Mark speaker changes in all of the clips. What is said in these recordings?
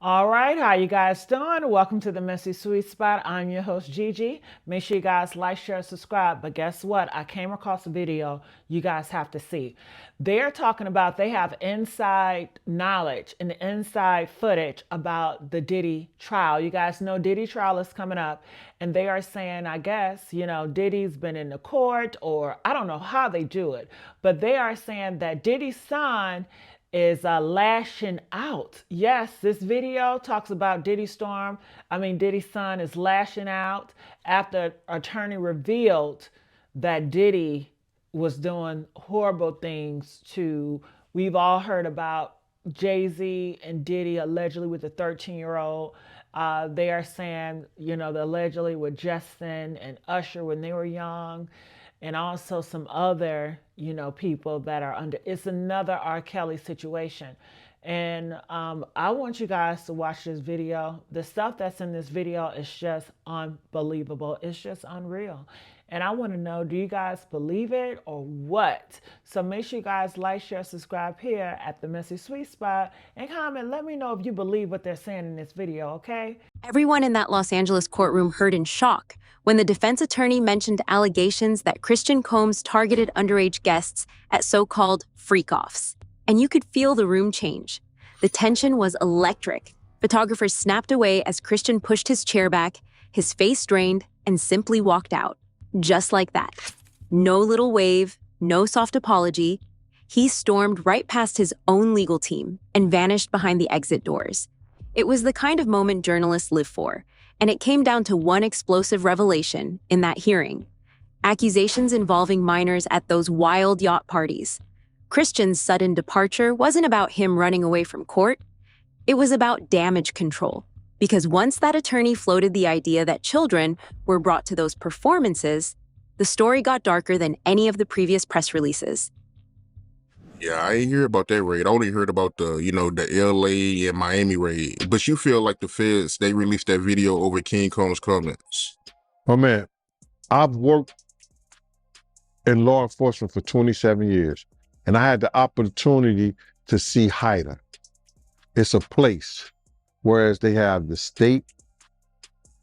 Speaker 1: All right, how you guys doing? Welcome to the Messy Sweet Spot. I'm your host Gigi. Make sure you guys like, share, subscribe. But guess what? I came across a video you guys have to see. They're talking about they have inside knowledge and inside footage about the Diddy trial. You guys know Diddy trial is coming up, and they are saying, I guess, Diddy's been in the court, or I don't know how they do it, but they are saying that Diddy's son is lashing out. Yes, this video talks about Diddy's son is lashing out after attorney revealed that Diddy was doing horrible things to, we've all heard about Jay-Z and Diddy allegedly with a 13-year-old. They are saying, allegedly with Justin and Usher when they were young, and also some other, people that are under. It's another R. Kelly situation. And I want you guys to watch this video. The stuff that's in this video is just unbelievable. It's just unreal. And I want to know, do you guys believe it or what? So make sure you guys like, share, subscribe here at the Messy Sweet Spot, and comment. Let me know if you believe what they're saying in this video, okay?
Speaker 2: Everyone in that Los Angeles courtroom heard in shock when the defense attorney mentioned allegations that Christian Combs targeted underage guests at so-called FreakOFFS. And you could feel the room change. The tension was electric. Photographers snapped away as Christian pushed his chair back, his face drained, and simply walked out. Just like that. No little wave, no soft apology. He stormed right past his own legal team and vanished behind the exit doors. It was the kind of moment journalists live for, and it came down to one explosive revelation in that hearing. Accusations involving minors at those wild yacht parties. Christian's sudden departure wasn't about him running away from court. It was about damage control. Because once that attorney floated the idea that children were brought to those performances, the story got darker than any of the previous press releases.
Speaker 3: Yeah, I ain't hear about that raid. I only heard about the, the LA and Miami raid. But you feel like the feds, they released that video over King Combs' comments.
Speaker 4: My man, I've worked in law enforcement for 27 years, and I had the opportunity to see HIDA. It's a place, whereas they have the state,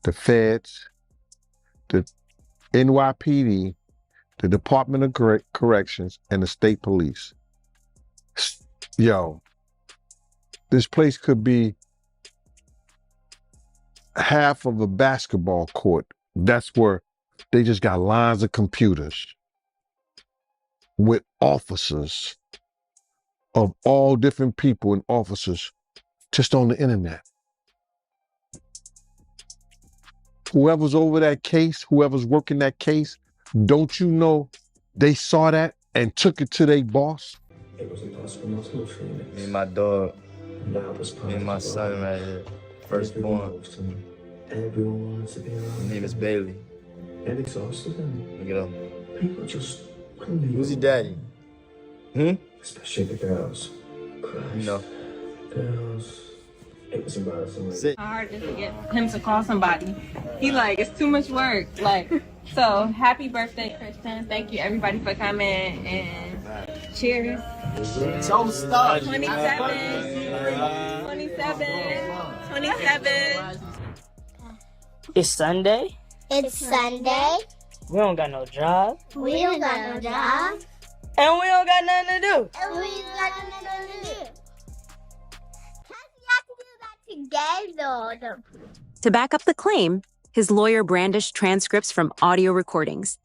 Speaker 4: the feds, the NYPD, the Department of Corrections, and the state police. Yo, this place could be half of a basketball court. That's where they just got lines of computers with officers of all different people and officers just on the internet. Whoever's over that case, whoever's working that case, don't you know they saw that and took it to their boss?
Speaker 5: It was impossible not to look for you.
Speaker 6: Me and my dog.
Speaker 5: Now this
Speaker 6: Me and my son right here. Firstborn.
Speaker 5: Everyone wanted to be around.
Speaker 6: His name is Bailey.
Speaker 5: It exhausted them.
Speaker 6: Look at him.
Speaker 5: People just couldn't leave.
Speaker 6: Who's your daddy?
Speaker 5: Especially the girls. Christ. Girls. It was embarrassing.
Speaker 6: Sit.
Speaker 7: Hard just to get him to call somebody. He it's too much work. So happy birthday, Christian. Thank you everybody for coming and cheers.
Speaker 6: So stuck.
Speaker 7: 27.
Speaker 8: It's Sunday.
Speaker 9: It's Sunday.
Speaker 8: We don't got no job.
Speaker 9: We don't got no job.
Speaker 8: And we don't got nothing to do.
Speaker 9: And we don't got nothing to do. We have to do that together.
Speaker 2: To back up the claim, his lawyer brandished transcripts from audio recordings.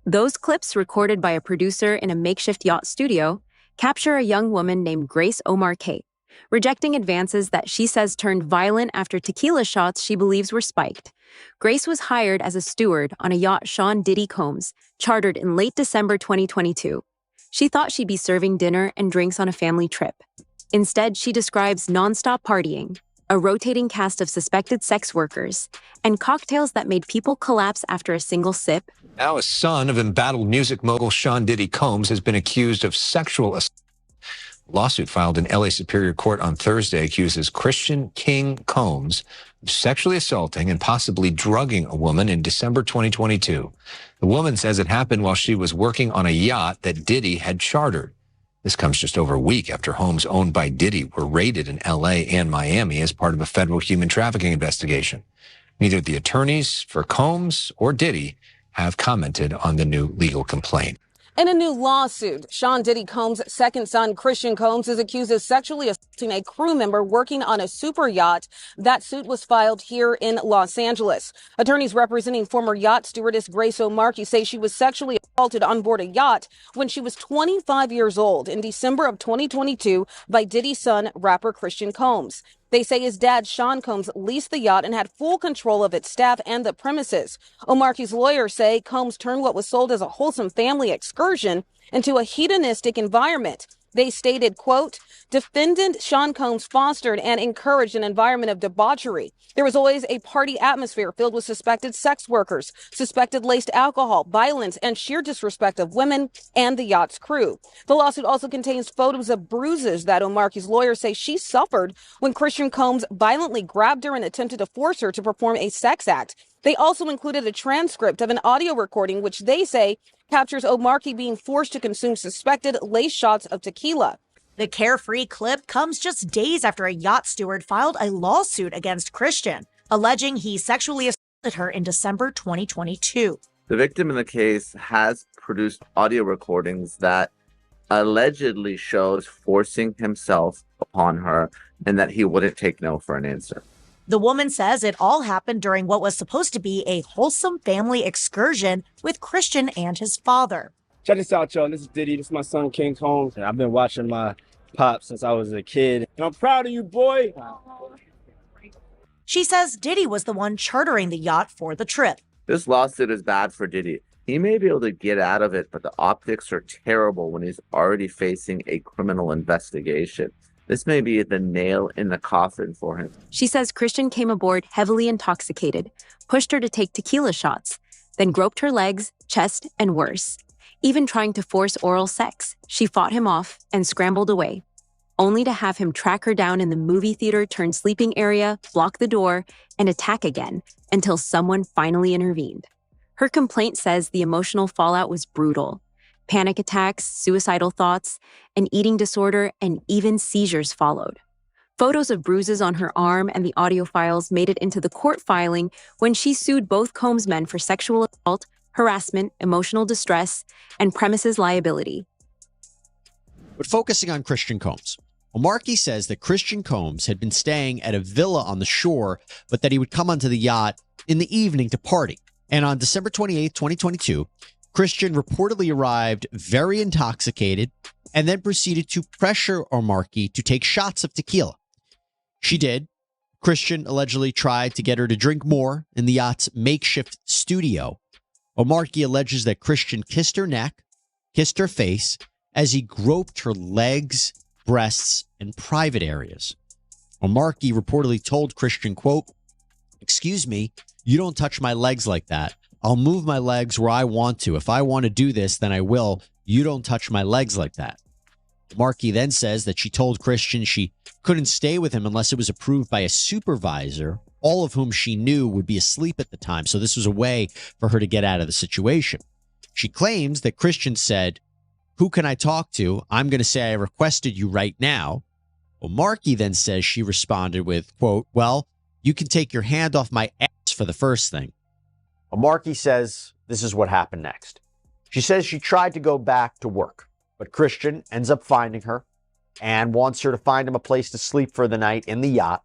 Speaker 2: Those clips, recorded by a producer in a makeshift yacht studio, capture a young woman named Grace Omar Kate, rejecting advances that she says turned violent after tequila shots she believes were spiked. Grace was hired as a steward on a yacht Sean Diddy Combs, chartered in late December 2022. She thought she'd be serving dinner and drinks on a family trip. Instead, she describes nonstop partying, a rotating cast of suspected sex workers, and cocktails that made people collapse after a single sip.
Speaker 10: Now a son of embattled music mogul Sean Diddy Combs has been accused of sexual assault. A lawsuit filed in LA Superior Court on Thursday accuses Christian King Combs of sexually assaulting and possibly drugging a woman in December 2022. The woman says it happened while she was working on a yacht that Diddy had chartered. This comes just over a week after homes owned by Diddy were raided in LA and Miami as part of a federal human trafficking investigation. Neither the attorneys for Combs or Diddy have commented on the new legal complaint.
Speaker 11: In a new lawsuit, Sean Diddy Combs' second son, Christian Combs, is accused of sexually assaulting a crew member working on a super yacht. That suit was filed here in Los Angeles. Attorneys representing former yacht stewardess Grace O'Markey say she was sexually assaulted on board a yacht when she was 25 years old in December of 2022 by Diddy's son, rapper Christian Combs. They say his dad, Sean Combs, leased the yacht and had full control of its staff and the premises. O'Markey's lawyers say Combs turned what was sold as a wholesome family excursion into a hedonistic environment. They stated, quote, defendant Sean Combs fostered and encouraged an environment of debauchery. There was always a party atmosphere filled with suspected sex workers, suspected laced alcohol, violence, and sheer disrespect of women and the yacht's crew. The lawsuit also contains photos of bruises that O'Markey's lawyers say she suffered when Christian Combs violently grabbed her and attempted to force her to perform a sex act. They also included a transcript of an audio recording, which they say captures O'Markey being forced to consume suspected lace shots of tequila.
Speaker 12: The carefree clip comes just days after a yacht steward filed a lawsuit against Christian, alleging he sexually assaulted her in December 2022.
Speaker 13: The victim in the case has produced audio recordings that allegedly shows forcing himself upon her and that he wouldn't take no for an answer.
Speaker 12: The woman says it all happened during what was supposed to be a wholesome family excursion with Christian and his father.
Speaker 14: Check this out, y'all. This is Diddy. This is my son, King Combs. And I've been watching my pop since I was a kid. And I'm proud of you, boy.
Speaker 12: She says Diddy was the one chartering the yacht for the trip.
Speaker 13: This lawsuit is bad for Diddy. He may be able to get out of it, but the optics are terrible when he's already facing a criminal investigation. This may be the nail in the coffin for him.
Speaker 2: She says Christian came aboard heavily intoxicated, pushed her to take tequila shots, then groped her legs, chest, and worse. Even trying to force oral sex, she fought him off and scrambled away, only to have him track her down in the movie theater turned sleeping area, block the door, and attack again until someone finally intervened. Her complaint says the emotional fallout was brutal. Panic attacks, suicidal thoughts, an eating disorder, and even seizures followed. Photos of bruises on her arm and the audio files made it into the court filing when she sued both Combs men for sexual assault, harassment, emotional distress, and premises liability.
Speaker 15: But focusing on Christian Combs, O'Markey says that Christian Combs had been staying at a villa on the shore, but that he would come onto the yacht in the evening to party. And on December 28, 2022, Christian reportedly arrived very intoxicated and then proceeded to pressure O'Markey to take shots of tequila. She did. Christian allegedly tried to get her to drink more in the yacht's makeshift studio. O'Markey alleges that Christian kissed her neck, kissed her face, as he groped her legs, breasts, and private areas. O'Markey reportedly told Christian, quote, "Excuse me, you don't touch my legs like that. I'll move my legs where I want to. If I want to do this, then I will. You don't touch my legs like that." Markey then says that she told Christian she couldn't stay with him unless it was approved by a supervisor, all of whom she knew would be asleep at the time. So this was a way for her to get out of the situation. She claims that Christian said, "Who can I talk to? I'm going to say I requested you right now." Well, Markey then says she responded with, quote, "Well, you can take your hand off my ass for the first thing."
Speaker 16: Markey says this is what happened next. She says she tried to go back to work, but Christian ends up finding her and wants her to find him a place to sleep for the night in the yacht.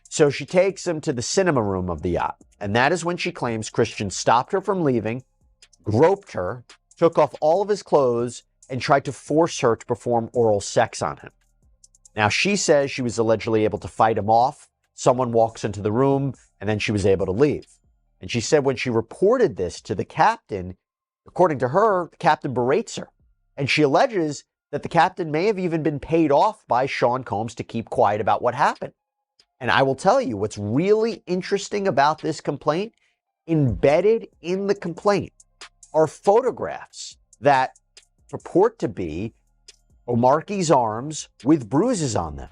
Speaker 16: So she takes him to the cinema room of the yacht. And that is when she claims Christian stopped her from leaving, groped her, took off all of his clothes, and tried to force her to perform oral sex on him. Now, she says she was allegedly able to fight him off. Someone walks into the room, and then she was able to leave. And she said when she reported this to the captain, according to her, the captain berates her. And she alleges that the captain may have even been paid off by Sean Combs to keep quiet about what happened. And I will tell you what's really interesting about this complaint, embedded in the complaint are photographs that purport to be O'Markey's arms with bruises on them.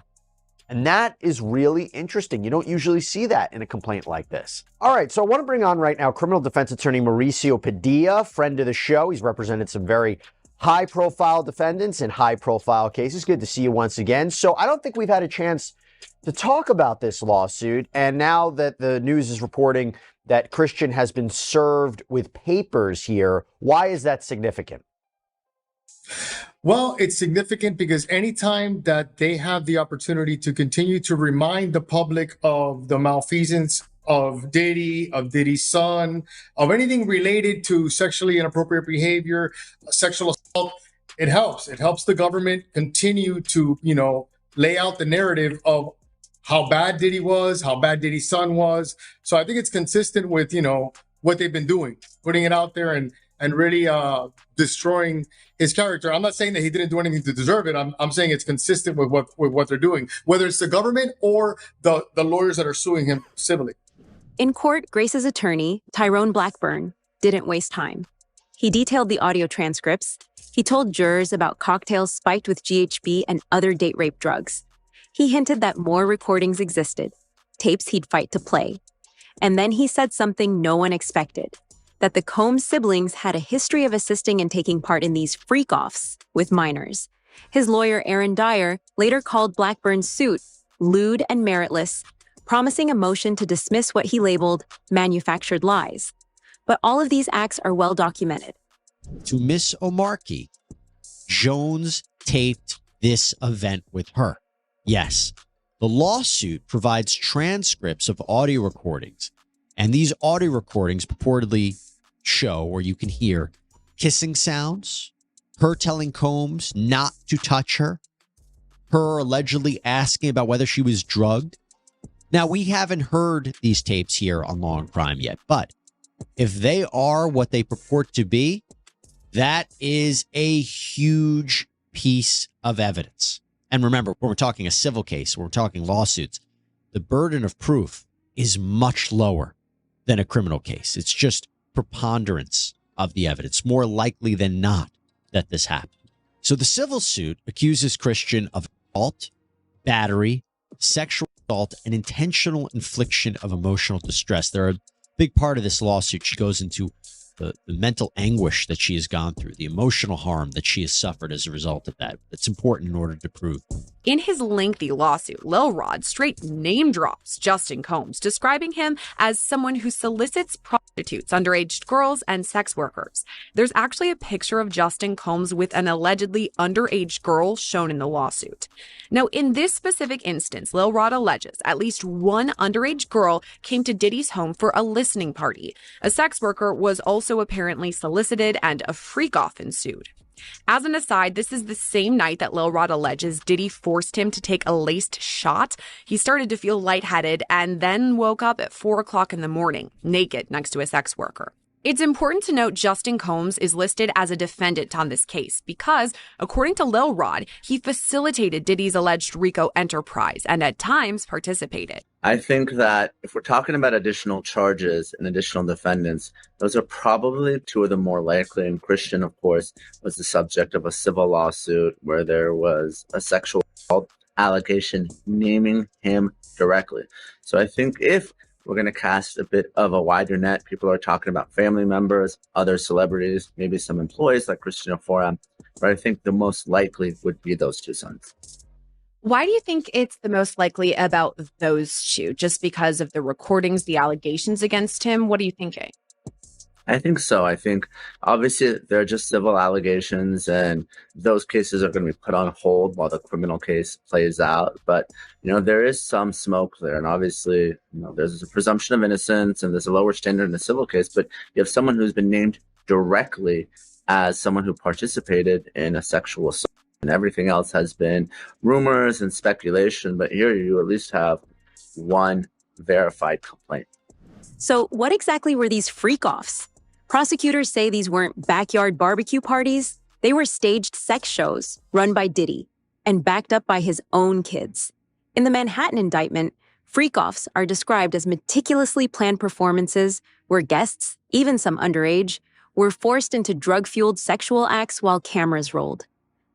Speaker 16: And that is really interesting. You don't usually see that in a complaint like this. All right, so I want to bring on right now criminal defense attorney Mauricio Padilla, friend of the show. He's represented some very high-profile defendants in high-profile cases. Good to see you once again. So I don't think we've had a chance to talk about this lawsuit. And now that the news is reporting that Christian has been served with papers here, why is that significant?
Speaker 17: Well, it's significant because anytime that they have the opportunity to continue to remind the public of the malfeasance of Diddy, of Diddy's son, of anything related to sexually inappropriate behavior, sexual assault, it helps. It helps the government continue to, lay out the narrative of how bad Diddy was, how bad Diddy's son was. So I think it's consistent with, what they've been doing, putting it out there and really destroying his character. I'm not saying that he didn't do anything to deserve it. I'm saying it's consistent with what they're doing, whether it's the government or the lawyers that are suing him civilly.
Speaker 2: In court, Grace's attorney, Tyrone Blackburn, didn't waste time. He detailed the audio transcripts. He told jurors about cocktails spiked with GHB and other date rape drugs. He hinted that more recordings existed, tapes he'd fight to play. And then he said something no one expected, that the Combs siblings had a history of assisting and taking part in these freak-offs with minors. His lawyer, Aaron Dyer, later called Blackburn's suit lewd and meritless, promising a motion to dismiss what he labeled manufactured lies. But all of these acts are well documented.
Speaker 15: To Miss Omarkey, Jones taped this event with her. Yes, the lawsuit provides transcripts of audio recordings, and these audio recordings purportedly show, or you can hear, kissing sounds, her telling Combs not to touch her, her allegedly asking about whether she was drugged. Now, we haven't heard these tapes here on Law and Crime yet, but if they are what they purport to be, that is a huge piece of evidence. And remember, when we're talking a civil case, when we're talking lawsuits, the burden of proof is much lower than a criminal case. It's just preponderance of the evidence, more likely than not that this happened. So the civil suit accuses Christian of assault, battery, sexual assault, and intentional infliction of emotional distress. They're a big part of this lawsuit. She goes into the mental anguish that she has gone through, the emotional harm that she has suffered as a result of that. It's important in order to prove.
Speaker 18: In his lengthy lawsuit, Lil Rod straight name drops Justin Combs, describing him as someone who solicits prostitutes, underage girls, and sex workers. There's actually a picture of Justin Combs with an allegedly underage girl shown in the lawsuit. Now, in this specific instance, Lil Rod alleges at least one underage girl came to Diddy's home for a listening party. A sex worker was also apparently solicited, and a freak-off ensued. As an aside, this is the same night that Lil Rod alleges Diddy forced him to take a laced shot. He started to feel lightheaded and then woke up at 4 o'clock in the morning, naked next to a sex worker. It's important to note Justin Combs is listed as a defendant on this case because, according to Lil Rod, he facilitated Diddy's alleged RICO enterprise and at times participated.
Speaker 13: I think that if we're talking about additional charges and additional defendants, those are probably two of the more likely. And Christian, of course, was the subject of a civil lawsuit where there was a sexual assault allegation naming him directly. So I think if we're going to cast a bit of a wider net, people are talking about family members, other celebrities, maybe some employees like Christina Forum, but I think the most likely would be those two sons.
Speaker 18: Why do you think it's the most likely about those two? Just because of the recordings, the allegations against him? What are you thinking?
Speaker 13: I think so. I think obviously they're just civil allegations and those cases are going to be put on hold while the criminal case plays out. But, there is some smoke there. And obviously, there's a presumption of innocence and there's a lower standard in a civil case. But you have someone who's been named directly as someone who participated in a sexual assault. And everything else has been rumors and speculation. But here you at least have one verified complaint.
Speaker 2: So what exactly were these freak-offs? Prosecutors say these weren't backyard barbecue parties. They were staged sex shows run by Diddy and backed up by his own kids. In the Manhattan indictment, freak-offs are described as meticulously planned performances where guests, even some underage, were forced into drug-fueled sexual acts while cameras rolled.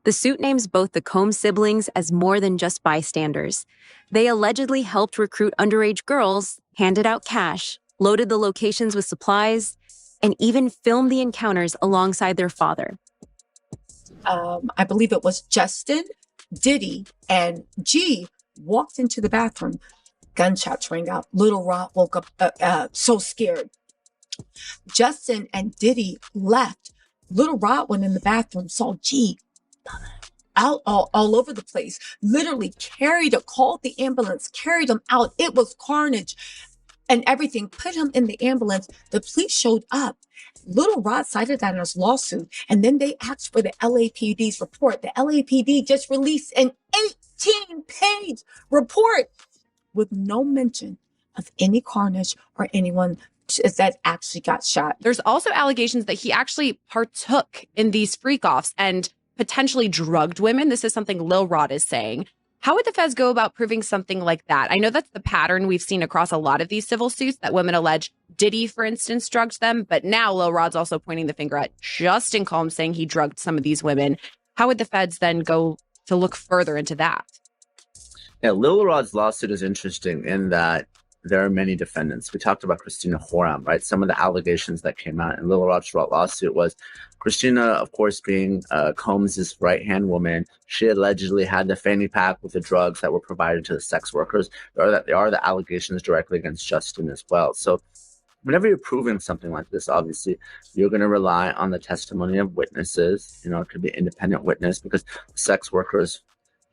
Speaker 2: The suit names both the Combs siblings as more than just bystanders. They allegedly helped recruit underage girls, handed out cash, loaded the locations with supplies, and even filmed the encounters alongside their father.
Speaker 19: I believe it was Justin, Diddy, and G walked into the bathroom. Gunshots rang out. Little Rod woke up so scared. Justin and Diddy left. Little Rod went in the bathroom, saw G out all over the place, literally called the ambulance, carried him out. It was carnage and everything, put him in the ambulance. The police showed up. Little Rod cited that in his lawsuit, and then they asked for the LAPD's report. The LAPD just released an 18-page report with no mention of any carnage or anyone that actually got shot.
Speaker 18: There's also allegations that he actually partook in these freak-offs and potentially drugged women. This is something Lil Rod is saying. How would the feds go about proving something like that? I know that's the pattern we've seen across a lot of these civil suits, that women allege Diddy, for instance, drugged them. But now Lil Rod's also pointing the finger at Justin Combs, saying he drugged some of these women. How would the feds then go to look further into that?
Speaker 13: Yeah, Lil Rod's lawsuit is interesting in that there are many defendants. We talked about Christina Horam, right? Some of the allegations that came out in Lil Rod's lawsuit was Christina, of course, being Combs' right-hand woman. She allegedly had the fanny pack with the drugs that were provided to the sex workers. There are the allegations directly against Justin as well. So whenever you're proving something like this, obviously, you're going to rely on the testimony of witnesses. You know, it could be an independent witness, because sex workers,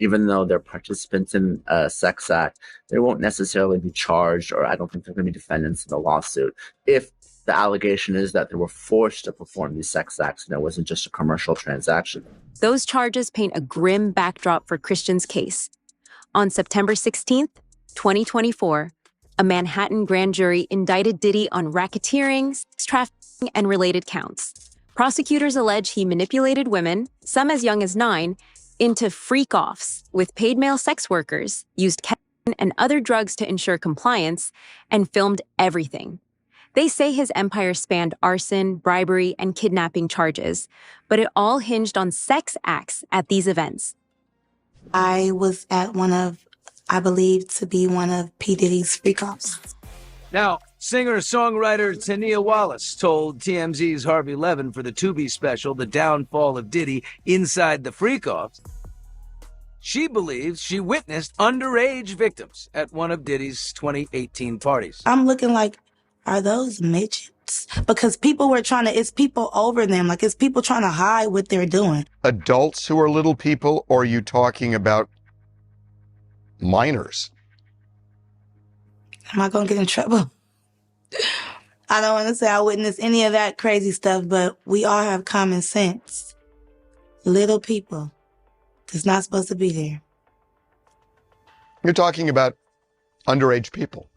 Speaker 13: even though they're participants in a sex act, they won't necessarily be charged, or I don't think they're going to be defendants in the lawsuit if the allegation is that they were forced to perform these sex acts and it wasn't just a commercial transaction.
Speaker 2: Those charges paint a grim backdrop for Christian's case. On September 16th, 2024, a Manhattan grand jury indicted Diddy on racketeering, sex trafficking, and related counts. Prosecutors allege he manipulated women, some as young as 9, into freak-offs with paid male sex workers, used ketamine and other drugs to ensure compliance, and filmed everything. They say his empire spanned arson, bribery, and kidnapping charges, but it all hinged on sex acts at these events.
Speaker 20: I was at I believe to be one of P. Diddy's freak-offs.
Speaker 21: Now, singer-songwriter Tania Wallace told TMZ's Harvey Levin for the Tubi special, The Downfall of Diddy, Inside the Freak-Offs, she believes she witnessed underage victims at one of Diddy's 2018 parties.
Speaker 20: I'm looking like, are those midgets? Because people were it's people over them. Like, it's people trying to hide what they're doing.
Speaker 22: Adults who are little people, or are you talking about minors?
Speaker 20: Am I going to get in trouble? I don't want to say I witnessed any of that crazy stuff, but we all have common sense. Little people. It's not supposed to be there.
Speaker 22: You're talking about underage people.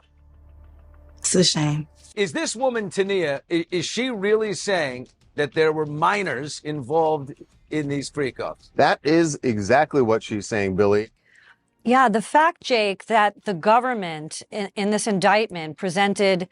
Speaker 20: It's a shame.
Speaker 21: Is this woman, Tania, is she really saying that there were minors involved in these freak-offs?
Speaker 23: That is exactly what she's saying, Billy.
Speaker 24: Yeah, the fact, Jake, that the government in this indictment presented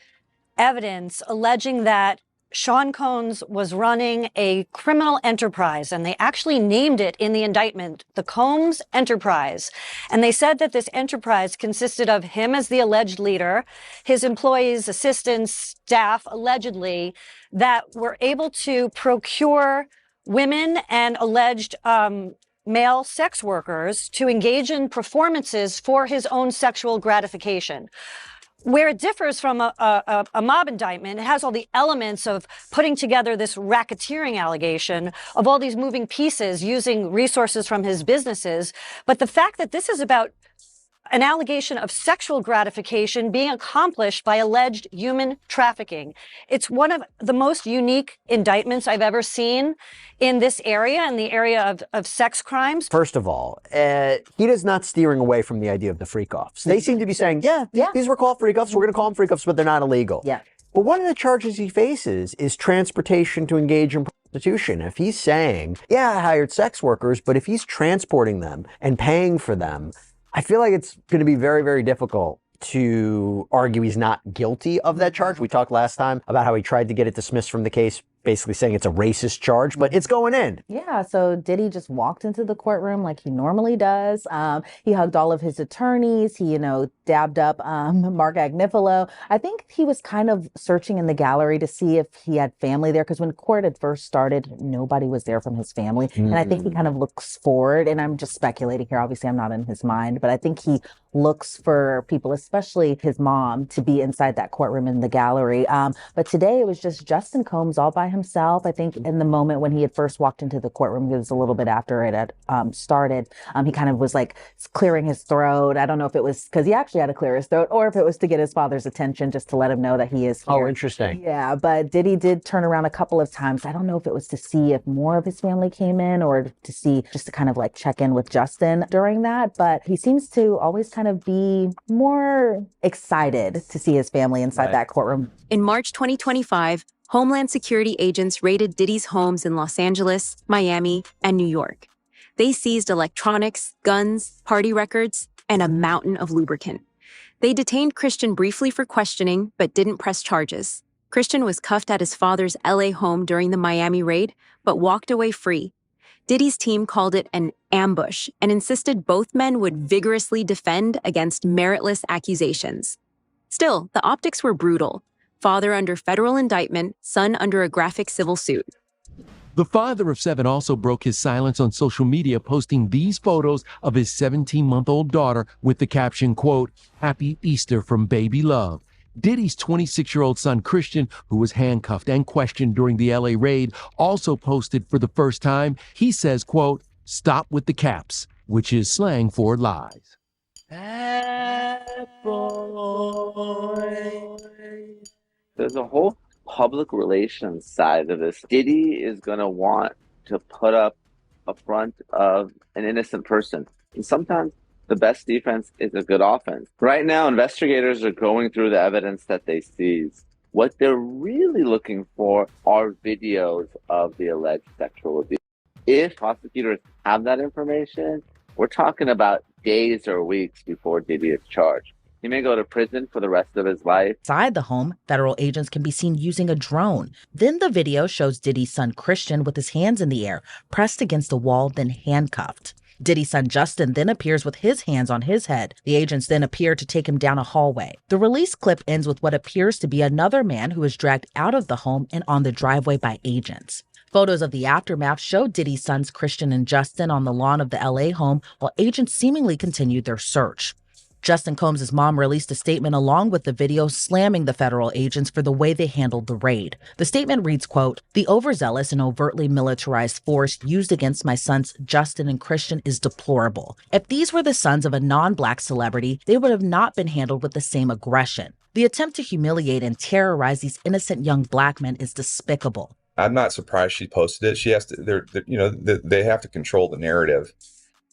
Speaker 24: evidence alleging that Sean Combs was running a criminal enterprise, and they actually named it in the indictment, the Combs Enterprise. And they said that this enterprise consisted of him as the alleged leader, his employees, assistants, staff, allegedly, that were able to procure women and alleged male sex workers to engage in performances for his own sexual gratification. Where it differs from a mob indictment, it has all the elements of putting together this racketeering allegation of all these moving pieces using resources from his businesses. But the fact that this is about an allegation of sexual gratification being accomplished by alleged human trafficking. It's one of the most unique indictments I've ever seen in this area, in the area of sex crimes.
Speaker 16: First of all, he is not steering away from the idea of the freak-offs. They seem to be saying, yeah, these were called freak-offs. We're going to call them freak-offs, but they're not illegal.
Speaker 25: Yeah.
Speaker 16: But one of the charges he faces is transportation to engage in prostitution. If he's saying, yeah, I hired sex workers, but if he's transporting them and paying for them, I feel like it's going to be very, very difficult to argue he's not guilty of that charge. We talked last time about how he tried to get it dismissed from the case basically saying it's a racist charge, but it's going in.
Speaker 1: Yeah, so Diddy just walked into the courtroom like he normally does. He hugged all of his attorneys. He, dabbed up Mark Agnifilo. I think he was kind of searching in the gallery to see if he had family there, because when court had first started, nobody was there from his family. And I think he kind of looks forward, and I'm just speculating here. Obviously, I'm not in his mind, but I think he looks for people, especially his mom, to be inside that courtroom in the gallery. But today it was just Justin Combs all by himself. I think in the moment when he had first walked into the courtroom, it was a little bit after it had started, he kind of was like clearing his throat. I don't know if it was because he actually had to clear his throat or if it was to get his father's attention, just to let him know that he is here.
Speaker 16: Oh, interesting.
Speaker 1: Yeah, but Diddy did turn around a couple of times. I don't know if it was to see if more of his family came in or to see, just to kind of like check in with Justin during that. But he seems to always kind of be more excited to see his family inside that courtroom.
Speaker 2: In March 2025, Homeland Security agents raided Diddy's homes in Los Angeles, Miami, and New York. They seized electronics, guns, party records, and a mountain of lubricant. They detained Christian briefly for questioning, but didn't press charges. Christian was cuffed at his father's LA home during the Miami raid, but walked away free. Diddy's team called it an ambush and insisted both men would vigorously defend against meritless accusations. Still, the optics were brutal. Father under federal indictment, son under a graphic civil suit.
Speaker 3: The father of 7 also broke his silence on social media, posting these photos of his 17-month-old daughter with the caption, quote, "Happy Easter from baby love." Diddy's 26-year-old son, Christian, who was handcuffed and questioned during the LA raid, also posted for the first time. He says, quote, "Stop with the caps," which is slang for lies.
Speaker 13: Bad boy. There's a whole public relations side of this. Diddy is going to want to put up a front of an innocent person. And sometimes the best defense is a good offense. Right now, investigators are going through the evidence that they seized. What they're really looking for are videos of the alleged sexual abuse. If prosecutors have that information, we're talking about days or weeks before Diddy is charged. He may go to prison for the rest of his life.
Speaker 12: Inside the home, federal agents can be seen using a drone. Then the video shows Diddy's son Christian with his hands in the air, pressed against a wall, then handcuffed. Diddy's son Justin then appears with his hands on his head. The agents then appear to take him down a hallway. The release clip ends with what appears to be another man who is dragged out of the home and on the driveway by agents. Photos of the aftermath show Diddy's sons Christian and Justin on the lawn of the LA home while agents seemingly continued their search. Justin Combs' mom released a statement along with the video slamming the federal agents for the way they handled the raid. The statement reads, quote, "The overzealous and overtly militarized force used against my sons Justin and Christian is deplorable. If these were the sons of a non-black celebrity, they would have not been handled with the same aggression. The attempt to humiliate and terrorize these innocent young black men is despicable."
Speaker 4: I'm not surprised she posted it. She has to, they have to control the narrative.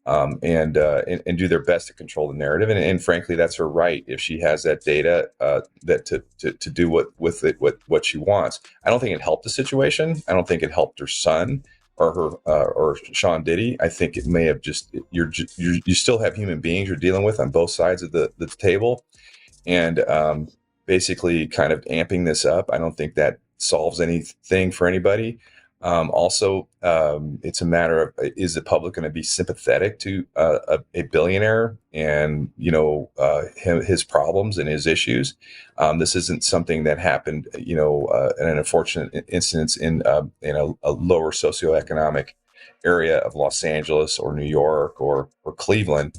Speaker 4: And do their best to control the narrative, and frankly, that's her right if she has that data that to do what she wants. I don't think it helped the situation. I don't think it helped her son or or Sean Diddy. I think it may have just you still have human beings you're dealing with on both sides of the table, and basically kind of amping this up. I don't think that solves anything for anybody. Also, it's a matter of, is the public going to be sympathetic to a billionaire and, his problems and his issues? This isn't something that happened, in an unfortunate instance in a lower socioeconomic area of Los Angeles or New York or Cleveland.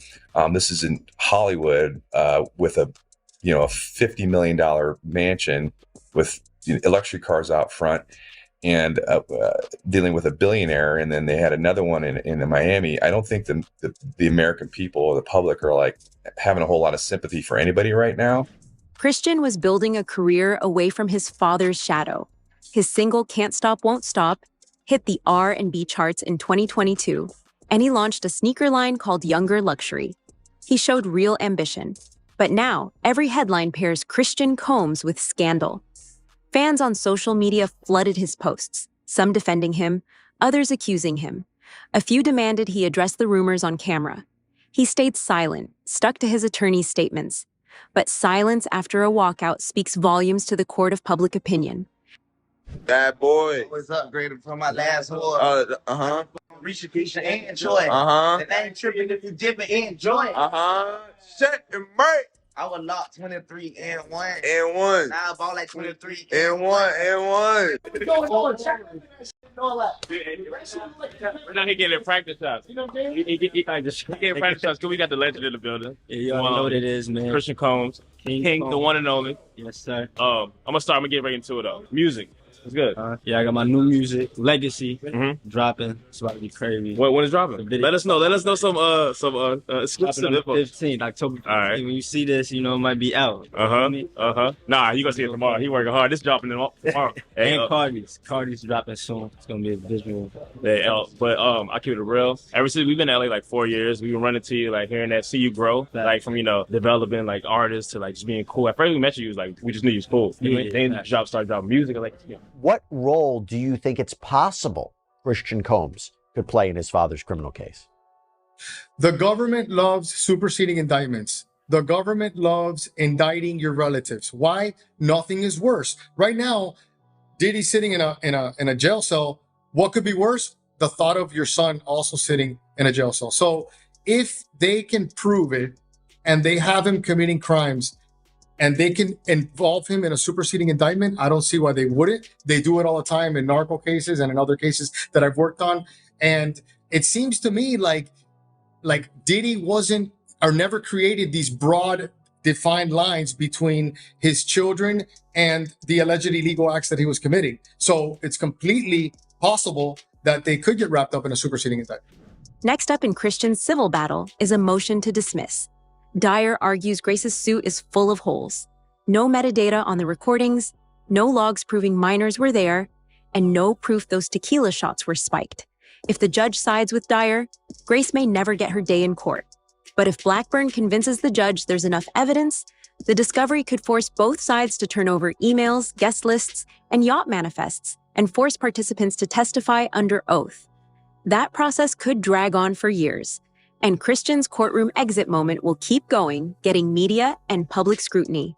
Speaker 4: This is in Hollywood with a $50 million mansion with luxury cars out front. And dealing with a billionaire, and then they had another one in Miami. I don't think the American people or the public are like having a whole lot of sympathy for anybody right now.
Speaker 2: Christian was building a career away from his father's shadow. His single Can't Stop, Won't Stop hit the R&B charts in 2022, and he launched a sneaker line called Younger Luxury. He showed real ambition, but now every headline pairs Christian Combs with scandal. Fans on social media flooded his posts, some defending him, others accusing him. A few demanded he address the rumors on camera. He stayed silent, stuck to his attorney's statements. But silence after a walkout speaks volumes to the court of public opinion.
Speaker 5: Bad boy.
Speaker 6: Was upgraded from my last whore.
Speaker 5: Uh-huh.
Speaker 6: Risha, Keisha, and Joy.
Speaker 5: Uh-huh.
Speaker 6: And I ain't tripping if you dipping and Joy.
Speaker 5: Uh-huh. Set and break.
Speaker 6: I was locked 23 and 1.
Speaker 5: And 1.
Speaker 6: Now I ball like 23
Speaker 5: and 1. And 1.
Speaker 7: We're not getting in practice shots. He getting practice shots because we got the legend in the building.
Speaker 14: Yeah, you already know what it is, man.
Speaker 7: Christian Combs. King, the one and only.
Speaker 14: Yes, sir.
Speaker 7: I'm gonna get right into it though. Music. It's good.
Speaker 14: Yeah, I got my new music, Legacy, dropping. It's about to be crazy.
Speaker 7: When is dropping? Let us know. Let us know some exclusive
Speaker 14: Dropping on
Speaker 7: info.
Speaker 14: the 15th, October.
Speaker 7: All right.
Speaker 14: When you see this, you know it might be out.
Speaker 7: Nah, you gonna see it tomorrow. He working hard. This dropping tomorrow.
Speaker 14: And Cardi's dropping soon. It's gonna be a visual.
Speaker 7: But I keep it real. Ever since we've been in LA like 4 years, we've been running to you, like hearing that, see you grow, like from developing like artists to like just being cool. At first we met you, was like we just knew you was cool. Then you started dropping music.
Speaker 16: What role do you think it's possible Christian Combs could play in his father's criminal case?
Speaker 17: The government loves superseding indictments. The government loves indicting your relatives. Why? Nothing is worse. Right now, Diddy's sitting in a jail cell. What could be worse? The thought of your son also sitting in a jail cell. So if they can prove it and they have him committing crimes and they can involve him in a superseding indictment, I don't see why they wouldn't. They do it all the time in narco cases and in other cases that I've worked on. And it seems to me like Diddy wasn't or never created these broad defined lines between his children and the alleged illegal acts that he was committing. So it's completely possible that they could get wrapped up in a superseding indictment.
Speaker 2: Next up in Christian's civil battle is a motion to dismiss. Dyer argues Grace's suit is full of holes. No metadata on the recordings, no logs proving minors were there, and no proof those tequila shots were spiked. If the judge sides with Dyer, Grace may never get her day in court. But if Blackburn convinces the judge there's enough evidence, the discovery could force both sides to turn over emails, guest lists, and yacht manifests, and force participants to testify under oath. That process could drag on for years, and Christian's courtroom exit moment will keep going, getting media and public scrutiny.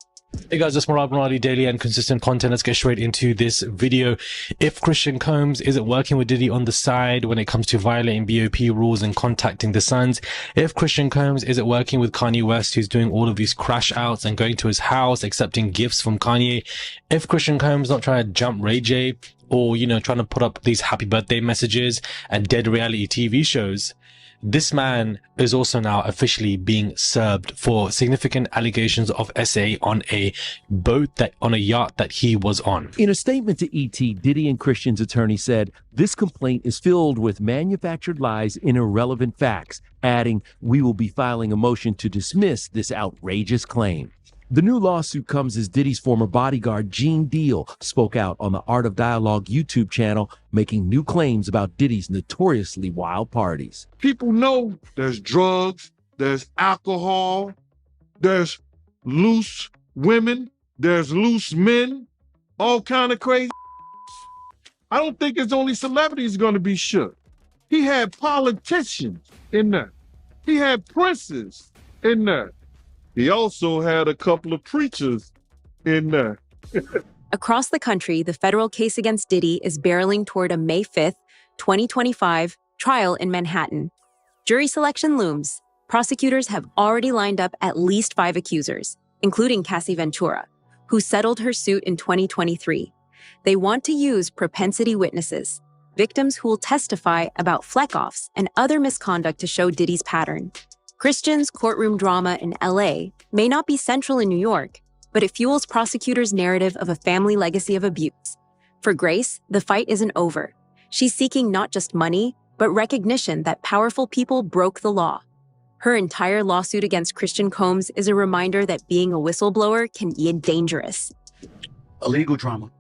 Speaker 8: Hey guys, it's Murad Muradi, daily and consistent content. Let's get straight into this video. If Christian Combs isn't working with Diddy on the side when it comes to violating BOP rules and contacting the sons, if Christian Combs isn't working with Kanye West, who's doing all of these crash outs and going to his house, accepting gifts from Kanye, if Christian Combs not trying to jump Ray J or, trying to put up these happy birthday messages and dead reality TV shows, this man is also now officially being served for significant allegations of SA on a yacht that he was on.
Speaker 3: In a statement to ET, Diddy and Christian's attorney said, "This complaint is filled with manufactured lies and irrelevant facts," adding, "We will be filing a motion to dismiss this outrageous claim." The new lawsuit comes as Diddy's former bodyguard, Gene Deal, spoke out on the Art of Dialogue YouTube channel, making new claims about Diddy's notoriously wild parties.
Speaker 25: People know there's drugs, there's alcohol, there's loose women, there's loose men, all kind of crazy. I don't think it's only celebrities going to be shook. He had politicians in there. He had princes in there. He also had a couple of preachers in there.
Speaker 2: Across the country, the federal case against Diddy is barreling toward a May 5th, 2025 trial in Manhattan. Jury selection looms. Prosecutors have already lined up at least 5 accusers, including Cassie Ventura, who settled her suit in 2023. They want to use propensity witnesses, victims who will testify about FreakOFFS and other misconduct to show Diddy's pattern. Christian's courtroom drama in LA may not be central in New York, but it fuels prosecutors' narrative of a family legacy of abuse. For Grace, the fight isn't over. She's seeking not just money, but recognition that powerful people broke the law. Her entire lawsuit against Christian Combs is a reminder that being a whistleblower can be dangerous.
Speaker 26: A legal drama,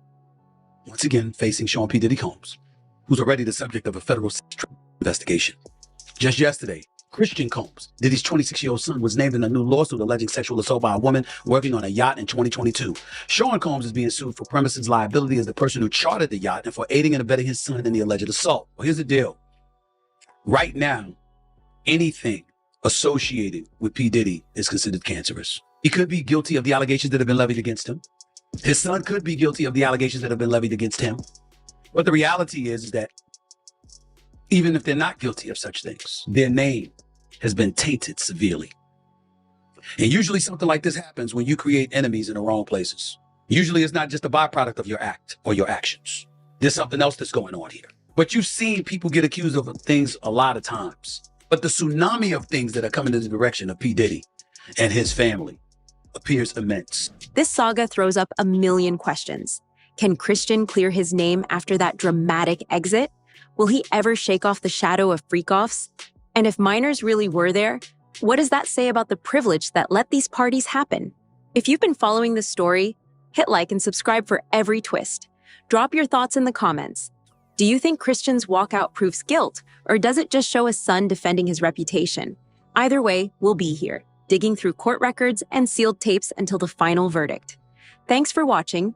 Speaker 26: once again facing Sean P. Diddy Combs, who's already the subject of a federal investigation. Just yesterday, Christian Combs, Diddy's 26-year-old son, was named in a new lawsuit alleging sexual assault by a woman working on a yacht in 2022. Sean Combs is being sued for premises liability as the person who chartered the yacht and for aiding and abetting his son in the alleged assault. Well, here's the deal. Right now, anything associated with P. Diddy is considered cancerous. He could be guilty of the allegations that have been levied against him. His son could be guilty of the allegations that have been levied against him. But the reality is that even if they're not guilty of such things, their name has been tainted severely. And usually something like this happens when you create enemies in the wrong places. Usually it's not just a byproduct of your act or your actions. There's something else that's going on here. But you've seen people get accused of things a lot of times. But the tsunami of things that are coming in the direction of P. Diddy and his family appears immense.
Speaker 2: This saga throws up a million questions. Can Christian clear his name after that dramatic exit? Will he ever shake off the shadow of FreakOFFS? And if minors really were there, what does that say about the privilege that let these parties happen? If you've been following this story, hit like and subscribe for every twist. Drop your thoughts in the comments. Do you think Christian's walkout proves guilt, or does it just show a son defending his reputation? Either way, we'll be here, digging through court records and sealed tapes until the final verdict. Thanks for watching.